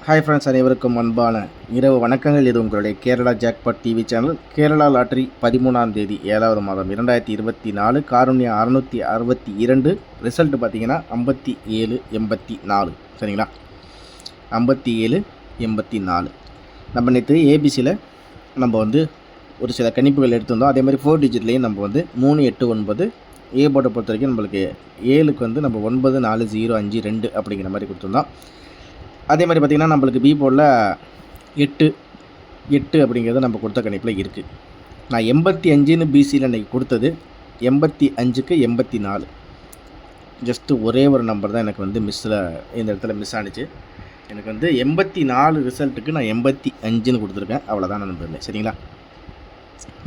Hi friends, அனைவருக்கும் அன்பான இரவு வணக்கங்கள். இது உங்களுடைய Kerala jackpot TV channel. Kerala lottery 13ஆம் தேதி 7வது மாதம் 2024 காருண்யா 662 ரிசல்ட் பார்த்தீங்கன்னா 5784. சரிங்களா, 5784. நம்ம நேற்று ஏபிசியில் நம்ம வந்து ஒரு சில கணிப்புகள் எடுத்திருந்தோம். அதே மாதிரி 4 டிஜிட்லேயும் நம்ம வந்து 3, 8, 9 ஏ போர்டை பொறுத்த வரைக்கும் நம்மளுக்கு 7க்கு வந்து நம்ம 9, 4, 0, 5, 2 அப்படிங்கிற மாதிரி கொடுத்துருந்தோம். அதே மாதிரி பார்த்திங்கன்னா நம்மளுக்கு பி போர்டில் 8 அப்படிங்கிறது நம்ம கொடுத்த கணிப்பில் இருக்குது. நான் 85ன்னு பிசியில் இன்றைக்கி கொடுத்தது 85க்கு 84. ஜஸ்ட்டு ஒரே ஒரு நம்பர் தான் எனக்கு வந்து இந்த இடத்துல மிஸ் ஆனிச்சு. எனக்கு வந்து 84 ரிசல்ட்டுக்கு நான் 85ன்னு கொடுத்துருக்கேன். அவ்வளோதான் நம்பர். சரிங்களா,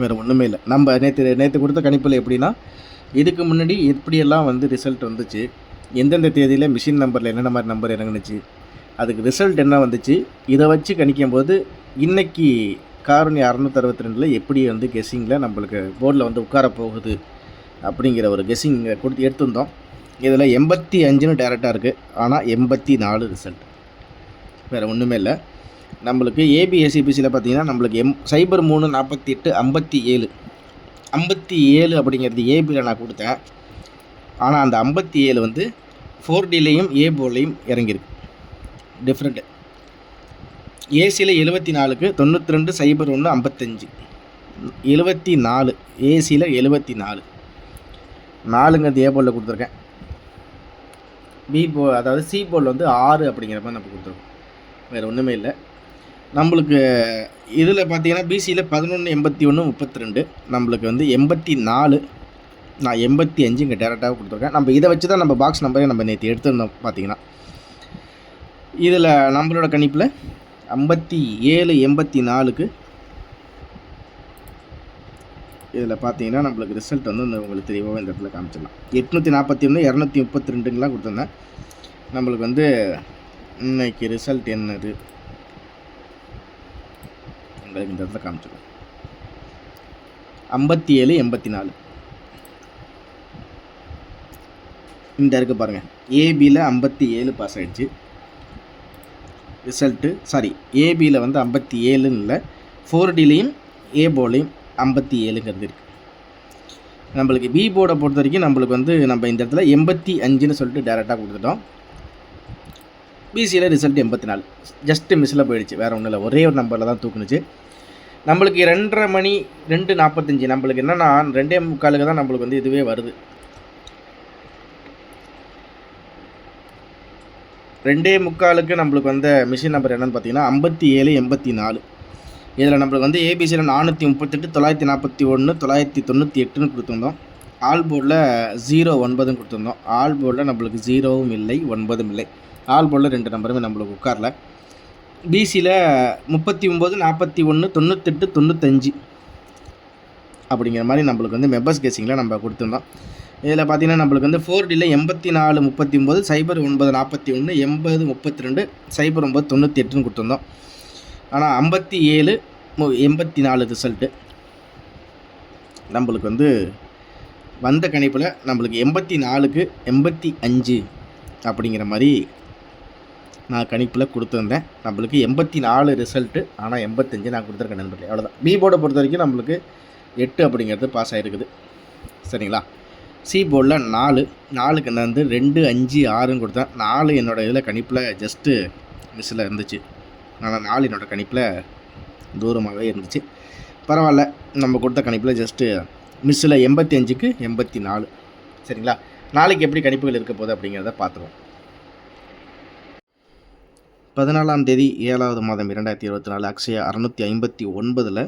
வேறு ஒன்றுமே இல்லை. நம்ம நேற்று கொடுத்த கணிப்பில் எப்படின்னா, இதுக்கு முன்னாடி எப்படியெல்லாம் வந்து ரிசல்ட் வந்துச்சு, எந்தெந்த தேதியில் மிஷின் நம்பரில் என்னென்ன மாதிரி நம்பர் இறங்குனுச்சு, அதுக்கு ரிசல்ட் என்ன வந்துச்சு, இதை வச்சு கணிக்கும்போது இன்றைக்கி காருண்யா 662 எப்படி வந்து கெஸ்ஸிங்கில் நம்மளுக்கு போர்டில் வந்து உட்கார போகுது அப்படிங்கிற ஒரு கெஸ்ஸிங் எடுத்திருந்தோம். இதில் 85ன்னு டேரெக்டாக இருக்குது. ஆனால் 84 ரிசல்ட், வேறு ஒன்றுமே இல்லை. நம்மளுக்கு ஏபிஎஸ்சிபிசியில் பார்த்தீங்கன்னா நம்மளுக்கு 03 48 57 அப்படிங்கிறது ஏபியில் நான் கொடுத்தேன். ஆனால் அந்த 57 வந்து 4Dலேயும் ஏ போர்ட்லேயும் இறங்கியிருக்கு. டிஃப்ரெண்ட்டு. ஏசியில் 74க்கு 92 01 55 74 ஏசியில் 74 4ங்கிறது ஏ போர்டில் கொடுத்துருக்கேன். அதாவது சி போர்டில் வந்து 6 அப்படிங்கிற மாதிரி நம்ம கொடுத்துருக்கோம். வேறு ஒன்றுமே இல்லை. நம்மளுக்கு இதில் பார்த்தீங்கன்னா பிசியில் 11 81 32 நம்மளுக்கு வந்து 84. நான் 85 இங்கே டேரெக்டாக கொடுத்துருக்கேன். நம்ம இதை வச்சு தான் நம்ம பாக்ஸ் நம்பரே நம்ம நேற்று எடுத்துருந்தோம். பார்த்தீங்கன்னா இதில் நம்மளோட கணிப்பில் 57 84க்கு இதில் பார்த்தீங்கன்னா நம்மளுக்கு ரிசல்ட் வந்து உங்களுக்கு தெளிவாக இந்த இடத்துல காமிச்சிடலாம். 841 232ங்கெலாம் கொடுத்துருந்தேன். நம்மளுக்கு வந்து இன்னைக்கு ரிசல்ட் என்னது உங்களுக்கு இந்த இடத்துல காமிச்சிடலாம். 57 84 இந்த இருக்குது பாருங்கள். ஏபியில் 57 பாஸ் ஆகிடுச்சு ரிசல்ட்டு. ஏபியில் வந்து 57ன்னு இல்லை, 4Dலேயும் ஏ போர்ட்லேயும் 57ங்கிறது இருக்குது. நம்மளுக்கு பி போர்டை பொறுத்த வரைக்கும் நம்மளுக்கு வந்து நம்ம இந்த இடத்துல 85ன்னு சொல்லிட்டு டேரெக்டாக கொடுத்துட்டோம். பிசியில் ரிசல்ட் 84. ஜஸ்ட்டு மிஸ்ஸில் போயிடுச்சு, வேறு ஒன்றும் இல்லை. ஒரே ஒரு நம்பரில் தான் தூக்குனுச்சு. நம்மளுக்கு 2:30 மணி 2:45 நம்மளுக்கு என்னென்னா 2:45 தான் நம்மளுக்கு வந்து இதுவே வருது. 2:45க்கு நம்மளுக்கு வந்த மிஷின் நம்பர் என்னென்னு பார்த்தீங்கன்னா 57 84. இதில் நம்மளுக்கு வந்து ஏபிசியில் 438 941 998ன்னு கொடுத்துருந்தோம். ஆல் போர்டில் 09ன்னு கொடுத்துருந்தோம். ஆல் போர்டில் நம்மளுக்கு 0வும் இல்லை 9ம் இல்லை. ஆல் போர்டில் 2 நம்பருமே நம்மளுக்கு உட்காரல. பிசியில் 39 41 98 95 அப்படிங்கிற மாதிரி நம்மளுக்கு வந்து மெம்பர்ஸ் கெஸ்ஸிங்கில் நம்ம கொடுத்துருந்தோம். இதில் பார்த்தீங்கன்னா நம்மளுக்கு வந்து 4Dயில் 84 39 09 41 80 32 09 98ன்னு கொடுத்துருந்தோம். ஆனால் 57 84 ரிசல்ட்டு நம்மளுக்கு வந்து வந்த கணிப்பில் நம்மளுக்கு 84க்கு 85 அப்படிங்கிற மாதிரி நான் கணிப்பில் கொடுத்துருந்தேன். நம்மளுக்கு 84 ரிசல்ட்டு, ஆனால் 85 நான் கொடுத்துருக்கேன் நண்பர்களே. அவ்வளோதான். பி போர்டை பொறுத்த வரைக்கும் நம்மளுக்கு 8 அப்படிங்கிறது பாஸ் ஆகிருக்குது. சரிங்களா, சி போர்டில் 4க்கு நான் வந்து 2 5 6ன்னு கொடுத்தேன். 4 என்னோடய இதில் கணிப்பில் ஜஸ்ட்டு மிஸ்ஸில் இருந்துச்சு. ஆனால் 4 என்னோடய கணிப்பில் தூரமாகவே இருந்துச்சு. பரவாயில்ல, நம்ம கொடுத்த கணிப்பில் ஜஸ்ட்டு மிஸ்ஸில் 85க்கு 84. சரிங்களா, நாளைக்கு எப்படி கணிப்புகள் இருக்க போகுது அப்படிங்கிறத பார்த்துருவோம். 14ஆம் தேதி 7வது மாதம் 2024 அக்ஷயா 659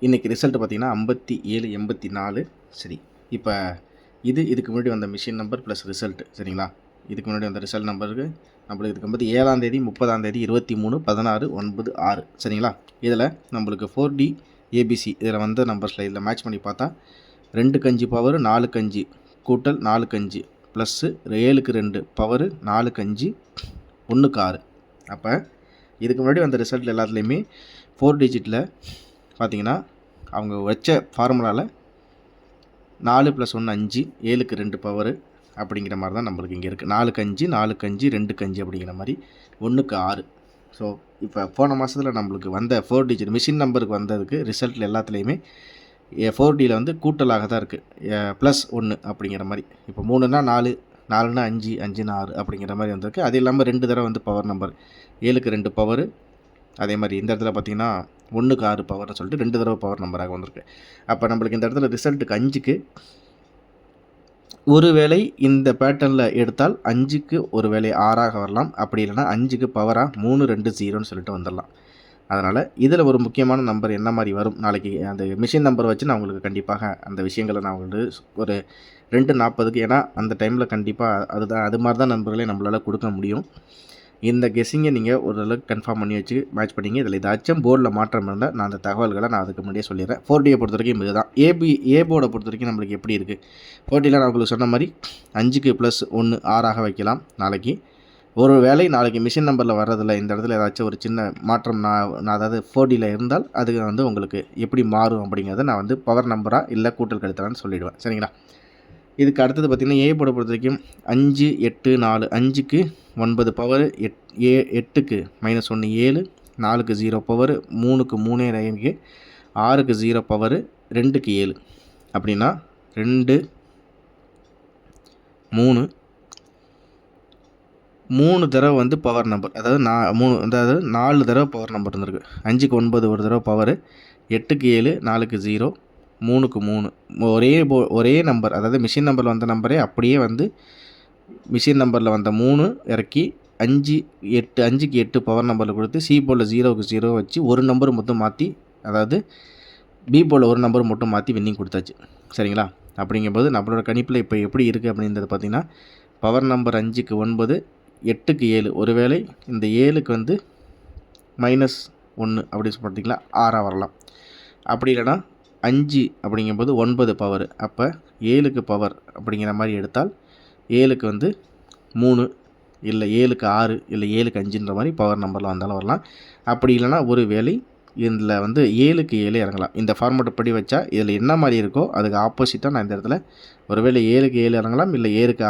இன்றைக்கி ரிசல்ட்டு பார்த்திங்கன்னா 57 84. சரி, இப்போ இதுக்கு முன்னாடி வந்த மிஷின் நம்பர் ப்ளஸ் ரிசல்ட்டு. சரிங்களா, இதுக்கு முன்னாடி வந்த ரிசல்ட் நம்பருக்கு நம்மளுக்கு இதுக்கு வந்து 7ஆம் தேதி 30ஆம் தேதி 23 16 9 6. சரிங்களா, இதில் நம்மளுக்கு 4D ஏபிசி இதில் வந்த நம்பர்ஸில் இதில் மேட்ச் பண்ணி பார்த்தா 2க்கு 5 பவர் 4க்கு 5 கூட்டல் 4க்கு 5 ப்ளஸ்ஸு 7க்கு 2 பவர் 4க்கு 5 1க்கு 6. அப்போ இதுக்கு முன்னாடி வந்த ரிசல்ட் எல்லாத்துலேயுமே 4 டிஜிட்டில் பார்த்திங்கன்னா அவங்க வச்ச ஃபார்முலாவில் 4 + 1 5 7க்கு 2 பவர் அப்படிங்கிற மாதிரி தான் நம்மளுக்கு இங்கே இருக்குது. 4க்கு 5 4க்கு 5 2க்கு 5 அப்படிங்கிற மாதிரி 1க்கு 6. ஸோ இப்போ போன மாதத்தில் நம்மளுக்கு வந்த 4 டிஜிட் மிஷின் நம்பருக்கு வந்ததுக்கு ரிசல்ட்டில் எல்லாத்துலேயுமே 4Dயில் வந்து கூட்டலாக தான் இருக்குது, +1 அப்படிங்கிற மாதிரி. இப்போ 3னா 4, 4னா 5, 5னா 6 அப்படிங்கிற மாதிரி வந்திருக்கு. அது இல்லாமல் 2 தடவை வந்து பவர் நம்பர், 7க்கு 2 பவர். அதே மாதிரி இந்த இடத்துல பார்த்திங்கன்னா 1க்கு 6 பவர்னு சொல்லிட்டு 2 தடவை பவர் நம்பராக வந்திருக்கு. அப்போ நம்மளுக்கு இந்த இடத்துல ரிசல்ட்டுக்கு 5க்கு ஒரு வேளை இந்த பேட்டர்னில் எடுத்தால் 5க்கு ஒரு வேளை 6ஆக வரலாம். அப்படி இல்லைனா 5க்கு பவராக 3, 2, 0ன்னு சொல்லிட்டு வந்துடலாம். அதனால் இதில் ஒரு முக்கியமான நம்பர் என்ன மாதிரி வரும் நாளைக்கு அந்த மிஷின் நம்பர் வச்சு நான் உங்களுக்கு கண்டிப்பாக அந்த விஷயங்களை நான் உங்களுக்கு ஒரு 2:40க்கு, ஏன்னா அந்த டைமில் கண்டிப்பாக அது மாதிரி தான் நம்பர்களே நம்மளால் கொடுக்க முடியும். இந்த கெஸ்ஸிங்கை நீங்கள் ஓரளவுக்கு கன்ஃபார்ம் பண்ணி வச்சு மேட்ச் பண்ணிங்க. இதில் ஏதாச்சும் போர்டில் மாற்றம் இருந்தால் நான் அந்த தகவல்களை நான் அதுக்கு முன்னாடியே சொல்லிடுறேன். 4Dயை பொறுத்த வரைக்கும் இதுதான். ஏ போர்டை பொறுத்த வரைக்கும் நம்மளுக்கு எப்படி இருக்குது, 4Dயில் நான் உங்களுக்கு சொன்ன மாதிரி 5க்கு +1 6ஆக வைக்கலாம் நாளைக்கு. ஒரு வேளை நாளைக்கு மிஷின் நம்பரில் வர்றதில்ல, இந்த இடத்துல ஏதாச்சும் ஒரு சின்ன மாற்றம் நான் அதாவது 4Dயில் இருந்தால் அது வந்து உங்களுக்கு எப்படி மாறும் அப்படிங்கிறத நான் வந்து பவர் நம்பராக இல்லை கூட்டல் கழித்தலான்னு சொல்லிவிடுவேன். சரிங்களா? இதுக்கு அடுத்தது பார்த்திங்கன்னா ஏ போர்டை பொறுத்த வரைக்கும் 5, 8, 4, 5க்கு 9 பவர், 8க்கு -1 7, 4க்கு 0 பவர், 3க்கு 3 இறங்கி, 6க்கு 0 பவர், 2க்கு 7. அப்படின்னா 2, 3 தடவை வந்து பவர் நம்பர், அதாவது 4 தடவை பவர் நம்பர் இருந்திருக்கு. 5க்கு 9 ஒரு தடவை பவர், 8க்கு 7, 4க்கு 0, 3க்கு 3 ஒரே நம்பர், அதாவது மிஷின் நம்பரில் வந்த நம்பரே அப்படியே வந்து மிஷின் நம்பரில் வந்த 3 இறக்கி 5க்கு 8 பவர் நம்பரில் கொடுத்து சி போர்டில் 0க்கு 0 வச்சு ஒரு நம்பர் மட்டும் மாற்றி, அதாவது பி போர்டில் ஒரு நம்பர் மட்டும் மாற்றி வின்னிங் கொடுத்தாச்சு. சரிங்களா? அப்படிங்கும்போது நம்மளோட கணிப்பில் இப்போ எப்படி இருக்குது அப்படின்றது பார்த்திங்கன்னா பவர் நம்பர் 5க்கு 9, 8க்கு 7, ஒருவேளை இந்த 7க்கு வந்து -1 அப்படி பார்த்தீங்களா 6ஆக வரலாம். அப்படி இல்லைனா 5 அப்படிங்கும்போது 9 பவர், அப்போ 7க்கு பவர் அப்படிங்கிற மாதிரி எடுத்தால் 7க்கு வந்து 3, இல்லை 7க்கு 6, இல்லை 7க்கு 5ன்ற மாதிரி பவர் நம்பரில் வந்தாலும் வரலாம். அப்படி இல்லைனா ஒரு வேளை இதில் வந்து 7க்கு 7 இறங்கலாம். இந்த ஃபார்மேட் படி வச்சா இதில் என்ன மாதிரி இருக்கோ அதுக்கு ஆப்போசிட்டாக நான் இந்த இடத்துல ஒருவேளை 7க்கு 7 இறங்கலாம், இல்லை 7க்கு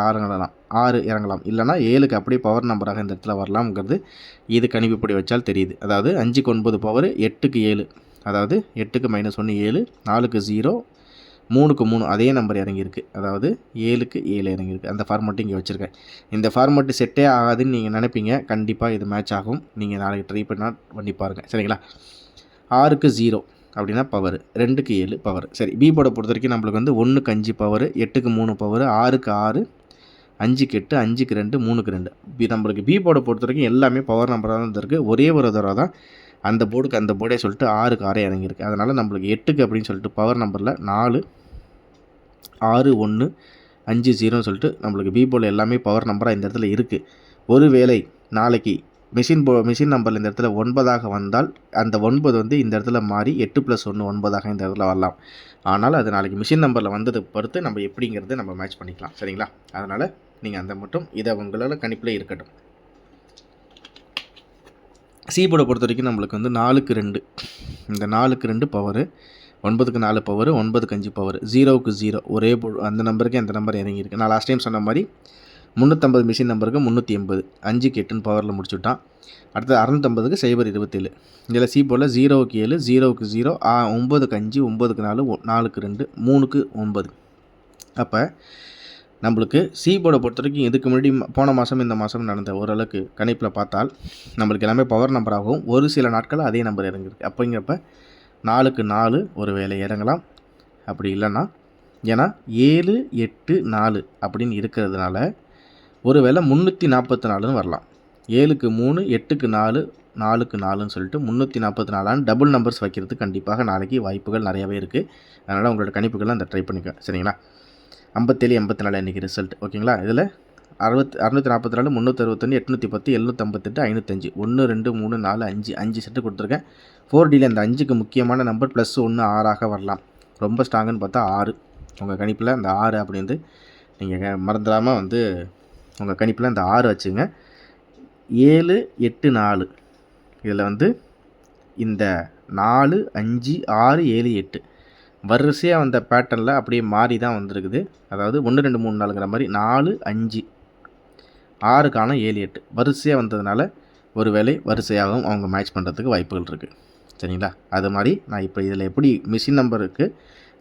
6 இறங்கலாம், இல்லைனா 7க்கு அப்படியே பவர் நம்பராக இந்த இடத்துல வரலாம்ங்கிறது இது கணிப்புப்படி வச்சால் தெரியுது. அதாவது 5க்கு 9 பவர், 8க்கு 7, அதாவது 8க்கு -1 7, 4க்கு 0, 3க்கு 3 அதே நம்பர் இறங்கியிருக்கு, அதாவது 7க்கு 7 இறங்கியிருக்கு. அந்த ஃபார்மேட்டு இங்கே வச்சுருக்கேன். இந்த ஃபார்மேட்டு செட்டே ஆகாதுன்னு நீங்கள் நினைப்பீங்க, கண்டிப்பாக இது மேட்ச் ஆகும். நீங்கள் நாளைக்கு ட்ரை பண்ணி பாருங்கள். சரிங்களா? 6க்கு 0 அப்படின்னா பவர், 2க்கு 7 பவர். சரி, பி போர்டை பொறுத்த வரைக்கும் நம்மளுக்கு வந்து 1க்கு 5 பவர், 8க்கு 3 பவர், 6க்கு 6, 5க்கு 8, 5க்கு 2, 3க்கு 2. நம்மளுக்கு பி போர்டை பொறுத்த வரைக்கும் எல்லாமே பவர் நம்பராக தான் இருந்திருக்கு. ஒரே ஒரு தடவை தான் அந்த போர்டே சொல்லிட்டு 6க்கு 6 இறங்கியிருக்கு. அதனால் நம்மளுக்கு 8க்கு அப்படின்னு சொல்லிட்டு பவர் நம்பரில் 4, 6, 1, 5, 0ன்னு சொல்லிட்டு நம்மளுக்கு பி போர்டில் எல்லாமே பவர் நம்பராக இந்த இடத்துல இருக்குது. ஒருவேளை நாளைக்கு மிஷின் நம்பரில் இந்த இடத்துல 9ஆக வந்தால் அந்த 9 வந்து இந்த இடத்துல மாறி 8 + 1 9ஆக இந்த இடத்துல வரலாம். ஆனால் அது நாளைக்கு மிஷின் நம்பரில் வந்ததை பொறுத்து நம்ம எப்படிங்கிறத நம்ம மேட்ச் பண்ணிக்கலாம். சரிங்களா? அதனால் நீங்கள் அந்த மட்டும் இதை உங்களால் கணிப்பில் இருக்கட்டும். சி போர்டை பொறுத்த வரைக்கும் நம்மளுக்கு வந்து 4க்கு 2, இந்த 4க்கு 2 பவர், 9க்கு 4 பவர், 9க்கு 5 பவர், 0க்கு 0 ஒரே அந்த நம்பருக்கு அந்த நம்பர் இறங்கியிருக்கு. நான் லாஸ்ட் டைம் சொன்ன மாதிரி 350 மிஷின் நம்பருக்கு 380, 5க்கு 8ன்னு பவரில் முடிச்சுட்டான். அடுத்து 650க்கு 027. இதில் சி போர்டில் 0க்கு 7, 0க்கு 0, 9க்கு 5, 9க்கு 4, 4க்கு 2, 3க்கு 9. அப்போ நம்மளுக்கு சி போர்டை பொறுத்த வரைக்கும் இதுக்கு முன்னாடி போன மாதம் இந்த மாதம் நடந்த ஓரளவுக்கு கணிப்பில் பார்த்தால் நம்மளுக்கு எல்லாமே பவர் நம்பராகவும் ஒரு சில நாட்கள் அதே நம்பர் இறங்கியிருக்கு. அப்படிங்கிறப்ப 4க்கு 4 ஒரு வேளை இறங்கலாம். அப்படி இல்லைன்னா ஏன்னா 7, 8, 4 அப்படின்னு இருக்கிறதுனால ஒரு வேளை 344ன்னு வரலாம். 7க்கு 3, 8க்கு 4, 4க்கு 4ன்னு சொல்லிட்டு 344 டபுள் நம்பர்ஸ் வைக்கிறதுக்கு கண்டிப்பாக நாளைக்கு வாய்ப்புகள் நிறையாவே இருக்குது. அதனால் உங்களோட கணிப்புகளை அந்த ட்ரை பண்ணிக்க. சரிங்களா? 57, 84 இன்றைக்கி ரிசல்ட். ஓகேங்களா? இதில் 644, 361, 810, 758, 505, 1, 2, 3, 4, 5 செட்டு கொடுத்துருக்கேன். 4Dயில் இந்த 5க்கு முக்கியமான நம்பர் +1 6ஆக வரலாம். ரொம்ப ஸ்ட்ராங்குன்னு பார்த்தா 6. உங்கள் கணிப்பில் அந்த 6 அப்படி வந்து நீங்கள் மறந்துடாமல் வந்து உங்கள் கணிப்பில் இந்த 6 வச்சுங்க. 7, 8, 4 இதில் வந்து இந்த 4, 5, 6, 7, 8 வரிசையாக வந்த பேட்டர்னில் அப்படியே மாறி தான் வந்திருக்குது. அதாவது 1, 2, 3, 4ங்கிற மாதிரி 4, 5, 6க்கான 7, 8 வரிசையாக வந்ததுனால ஒருவேளை வரிசையாகவும் அவங்க மேட்ச் பண்ணுறதுக்கு வாய்ப்புகள் இருக்குது. சரிங்களா? அது மாதிரி நான் இப்போ இதில் எப்படி மிஷின் நம்பருக்கு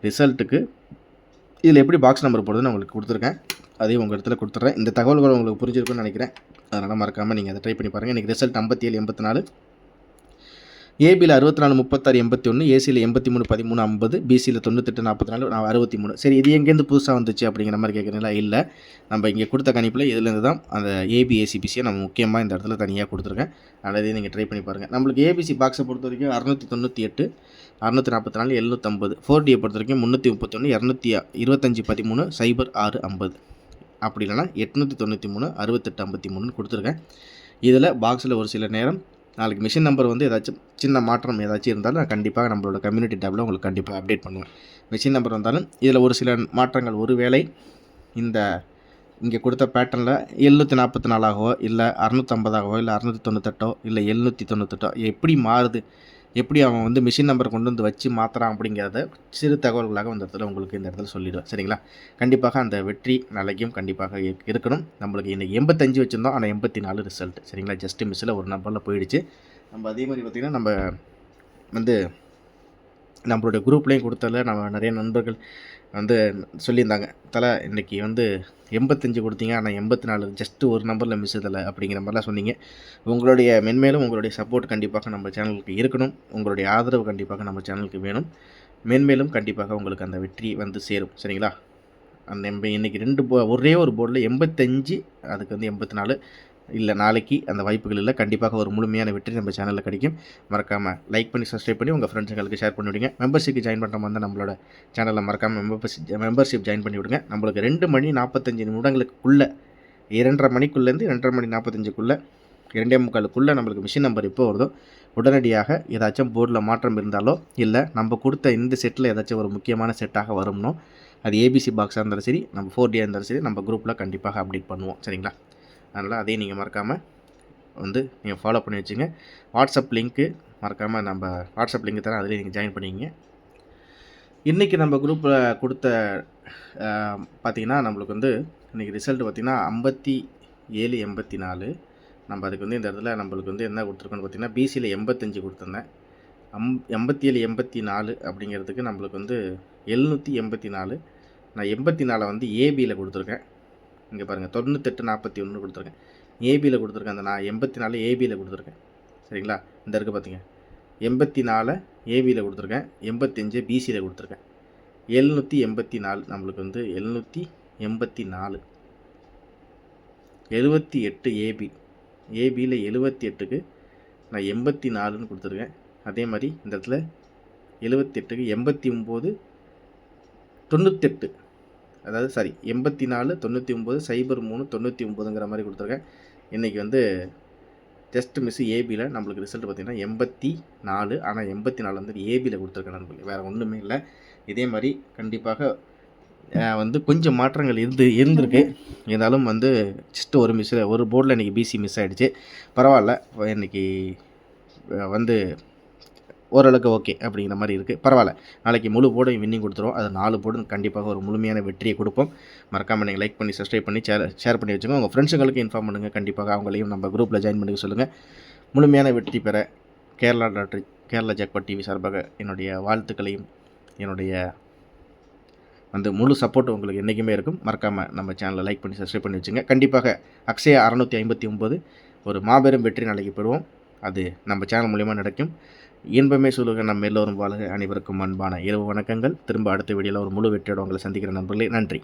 ரிசல்ட்டுக்கு இதில் எப்படி பாக்ஸ் நம்பர் போடுறதுன்னு நான் உங்களுக்கு கொடுத்துருக்கேன். அதையும் உங்கள் இடத்துல கொடுத்துட்றேன். இந்த தகவல்கள் உங்களுக்கு புரிஞ்சிருக்குன்னு நினைக்கிறேன். அதனால் மறக்காமல் நீங்கள் அதை ட்ரை பண்ணி பாருங்கள். இன்றைக்கி ரிசல்ட் 57 84, ஏபியில் 64 36 81, ஏசியில் 83 13 50, பிசியில் 98 44 63. சரி, இது எங்கேருந்து புதுசாக வந்துச்சு அப்படிங்கிற மாதிரி கேட்குறீங்களா? இல்லை, நம்ம இங்கே கொடுத்த கணிப்பில் இதுலேருந்து தான் அந்த ஏபி ஏசிபிசியை நம்ம முக்கியமாக இந்த இடத்துல தனியாக கொடுத்துருக்கேன். அதே நீங்கள் ட்ரை பண்ணி பாருங்கள். நம்மளுக்கு ஏபிசி பாக்ஸை பொறுத்த வரைக்கும் 698, 644, 750, 4டியை பொறுத்த வரைக்கும் 331, 225 13, 06 50, அப்படி இல்லைனா 893 68 53 கொடுத்துருக்கேன். இதில் பாக்ஸில் ஒரு சில நேரம் நாளைக்கு மிஷின் நம்பர் வந்து ஏதாச்சும் சின்ன மாற்றம் ஏதாச்சும் இருந்தாலும் நான் கண்டிப்பாக நம்மளோட கம்யூனிட்டி டேப்பில் உங்களுக்கு கண்டிப்பாக அப்டேட் பண்ணுவேன். மிஷின் நம்பர் வந்தாலும் இதில் ஒரு சில மாற்றங்கள், ஒருவேளை இந்த இங்கே கொடுத்த பேட்டர்னில் 744ஆகவோ இல்லை 650ஆகவோ இல்லை 698 இல்லை 798 எப்படி மாறுது, எப்படி அவன் வந்து மிஷின் நம்பர் கொண்டு வந்து வச்சு மாற்றுறான் அப்படிங்கிறத சிறு தகவல்களாக இந்த இடத்துல உங்களுக்கு இந்த இடத்துல சொல்லிவிடுவேன். சரிங்களா? கண்டிப்பாக அந்த வெற்றி நாளைக்கும் கண்டிப்பாக இருக்கணும். நம்மளுக்கு இன்றைக்கி 85 வச்சுருந்தோம், ஆனால் 84 ரிசல்ட். சரிங்களா? ஜஸ்ட்டு மிஸ்ஸில் ஒரு நம்பரில் போயிடுச்சு. நம்ம அதே மாதிரி பார்த்திங்கன்னா நம்ம வந்து நம்மளுடைய குரூப்லேயும் கொடுத்ததில் நம்ம நிறைய நண்பர்கள் வந்து சொல்லியிருந்தாங்க, தலை இன்றைக்கி வந்து 85 கொடுத்தீங்க, ஆனால் 84 ஜஸ்ட்டு ஒரு நம்பரில் மிஸ் இதில் அப்படிங்கிற மாதிரிலாம் சொன்னீங்க. உங்களுடைய மென்மேலும் உங்களுடைய சப்போர்ட் கண்டிப்பாக நம்ம சேனலுக்கு இருக்கணும். உங்களுடைய ஆதரவு கண்டிப்பாக நம்ம சேனலுக்கு வேணும். மென்மேலும் கண்டிப்பாக உங்களுக்கு அந்த வெற்றி வந்து சேரும். சரிங்களா? அந்த இன்றைக்கி ஒரே ஒரு போர்டில் 85, அதுக்கு வந்து 84 இல்லை, நாளைக்கு அந்த வாய்ப்புகள் இல்லை. கண்டிப்பாக ஒரு முழுமையான வெற்றி நம்ம சேனலில் கிடைக்கும். மறக்காமல் லைக் பண்ணி சப்ஸ்கிரைப் பண்ணி உங்கள் ஃப்ரெண்ட்ஸுங்களுக்கு ஷேர் பண்ணி விடுங்க. மெம்பர்ஷிப் ஜாயின் பண்ணுற மாதிரி நம்மளோட சேனலில் மறக்காமல் மெம்பர்ஷிப் ஜாயின் பண்ணி விடுங்க. நம்மளுக்கு 2 மணி 45 நிமிடங்களுக்குள்ளே 2:30 மணிக்குள்ளேருந்து 2:30 மணி 45க்குள்ளே 2:45க்குள்ளே நம்மளுக்கு மிஷின் நம்பர் எப்போ வருதோ உடனடியாக ஏதாச்சும் போர்டில் மாற்றம் இருந்தாலோ இல்லை நம்ம கொடுத்த இந்த செட்டில் ஏதாச்சும் ஒரு முக்கியமான செட்டாக வரும்னோ, அது ஏபிசி பாக்ஸாக இருந்தாலும் சரி, நம்ம 4டியாக இருந்தாலும் சரி, நம்ம குரூப்பில் கண்டிப்பாக அப்டேட் பண்ணுவோம். சரிங்களா? அதனால் அதையும் நீங்கள் மறக்காமல் வந்து நீங்கள் ஃபாலோ பண்ணி வச்சுங்க. வாட்ஸ்அப் லிங்க்கு மறக்காமல் நம்ம வாட்ஸ்அப் லிங்க்கு தரேன், அதிலே நீங்கள் ஜாயின் பண்ணிக்கிங்க. இன்றைக்கி நம்ம குரூப்பில் கொடுத்த பார்த்திங்கன்னா நம்மளுக்கு வந்து இன்றைக்கி ரிசல்ட் பார்த்திங்கன்னா 57 84. நம்ம அதுக்கு வந்து இந்த இடத்துல நம்மளுக்கு வந்து என்ன கொடுத்துருக்கோன்னு பார்த்திங்கன்னா பிசியில் 85 கொடுத்துருந்தேன். 87 84 அப்படிங்கிறதுக்கு நம்மளுக்கு வந்து 784. நான் 84 வந்து ஏபியில் கொடுத்துருக்கேன். இங்கே பாருங்கள், 98 41 கொடுத்துருக்கேன். ஏபியில் கொடுத்துருக்கேன். அந்த நான் 84 ஏபியில் கொடுத்துருக்கேன். சரிங்களா? இந்த இருக்குது பார்த்திங்க, 84 ஏபியில் கொடுத்துருக்கேன், 85 பிசியில் கொடுத்துருக்கேன். 784 நம்மளுக்கு வந்து 784, 78 ஏபியில் 78க்கு நான் 84ன்னு கொடுத்துருக்கேன். அதே மாதிரி இந்த இடத்துல 78க்கு 89 98, அதாவது 84 99 03 99ங்கிற மாதிரி கொடுத்துருக்கேன். இன்றைக்கி வந்து ஜஸ்ட் மிஸ் ஏபியில் நம்மளுக்கு ரிசல்ட் பார்த்திங்கன்னா 84, ஆனால் 84 வந்து ஏபியில் கொடுத்துருக்கேன் நண்பர்களே, வேறு ஒன்றுமே இல்லை. இதே மாதிரி கண்டிப்பாக வந்து கொஞ்சம் மாற்றங்கள் இருந்திருக்கு. இருந்தாலும் வந்து ஜஸ்ட்டு ஒரு மிஸ்ஸில் ஒரு போர்டில் இன்றைக்கி பிசி மிஸ் ஆகிடுச்சு. பரவாயில்ல, இன்றைக்கி வந்து ஓரளவுக்கு ஓகே அப்படிங்கிற மாதிரி இருக்குது. பரவாயில்ல, நாளைக்கு முழு போர்டையும் வின்னிங் கொடுத்துருவோம். அது 4 போர்டும் கண்டிப்பாக ஒரு முழுமையான வெற்றியை கொடுப்போம். மறக்காமல் நீங்கள் லைக் பண்ணி சப்ஸ்கிரைப் பண்ணி ஷேர் பண்ணி வச்சுக்கோங்க. உங்கள் ஃப்ரெண்ட்ஸுங்களுக்கு இன்ஃபார்ம் பண்ணுங்கள். கண்டிப்பாக அவங்களையும் நம்ம குரூப்பில் ஜாயின் பண்ணி சொல்லுங்கள். முழுமையான வெற்றி பெற கேரளா ஜாக்பாட் டிவி சார்பாக என்னுடைய வாழ்த்துக்களையும் என்னுடைய வந்து முழு சப்போர்ட் உங்களுக்கு என்றைக்குமே இருக்கும். மறக்காமல் நம்ம சேனலை லைக் பண்ணி சப்ஸ்கிரைப் பண்ணி வச்சுங்க. கண்டிப்பாக அக்ஷயா 659 ஒரு மாபெரும் வெற்றி நாளைக்கு பெறுவோம். அது நம்ம சேனல் மூலிமா நடக்கும். இன்பமே சொல்லுங்கள், நம்ம எல்லோரும் வாழ்க. அனைவருக்கும் அன்பான இரவு வணக்கங்கள். திரும்ப அடுத்த வீடியோவில் ஒரு முழு வெற்றியோடு உங்களை சந்திக்கிற நண்பர்களே. நன்றி.